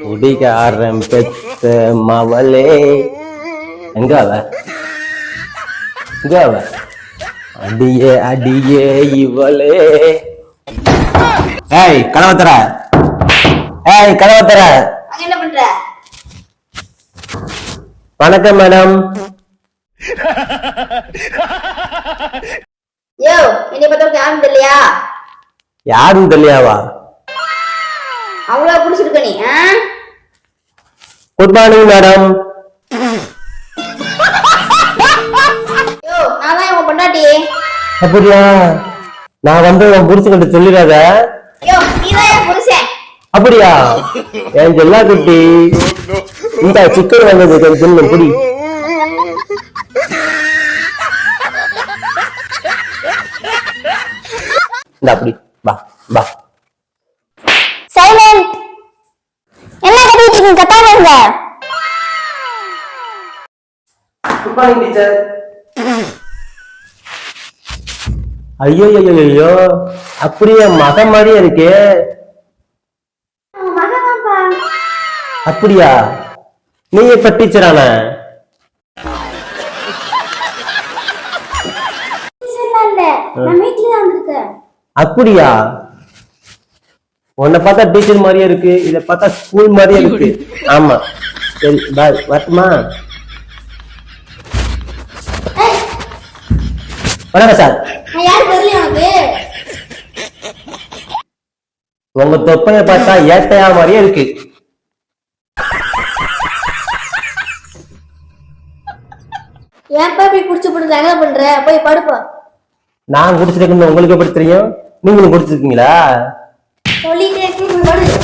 குடிகாரம் பெத்த மவளே. எங்க அவ? அடியே அடியே இவளே. ஏய் கதவை தர. என்ன பண்ற? வணக்கம் மேடம். யோ, என்னை பத்தி யாரும் தெரியலையா? யாரும் தெரியாவா? அவ்வளவு புடிச்சிருக்க நீ? Good morning madam. யோ, நான் தான் இவன் பொண்டாட்டி. அப்படியா? நான் வந்து உன் புருஷன்கிட்ட சொல்லிடாத. யோ, நீதான் என் புருஷன். அப்படியா? என் செல்லா குட்டி, இந்த சிக்கன் வாங்கி தின்னு புடி. இந்த அப்படி வா வா. சைலண்ட். என்ன கத்திட்டு இருக்கீங்க? கத்தாதீங்க. Good morning teacher. ஐயோ ஐயோ ஐயோ, அப்படியே மக மாதிரியே இருக்கே. மகனாப்பா. அப்படியா? நீ இப்ப டீச்சரான? அப்படியா? உன்னை பார்த்தா டீச்சர் மாதிரியே இருக்கு, இத பார்த்தா ஸ்கூல் மாதிரியே இருக்கு. ஆமா, சரி பாய், வரட்டுமா? வணக்கம் சார். உங்க தொப்பைய பார்த்தா ஏட்டையா மாதிரியே இருக்கு. ஏன்ப்பா இப்படி குடிச்சு போட்டு என்ன பண்ற? போய் படுப்பா. நான் குடிச்சிருக்கேன்னு உங்களுக்கு எப்படி தெரியும்? நீங்களும் குடிச்சிருக்கீங்களா? சொல்லிட்டே இருக்கு.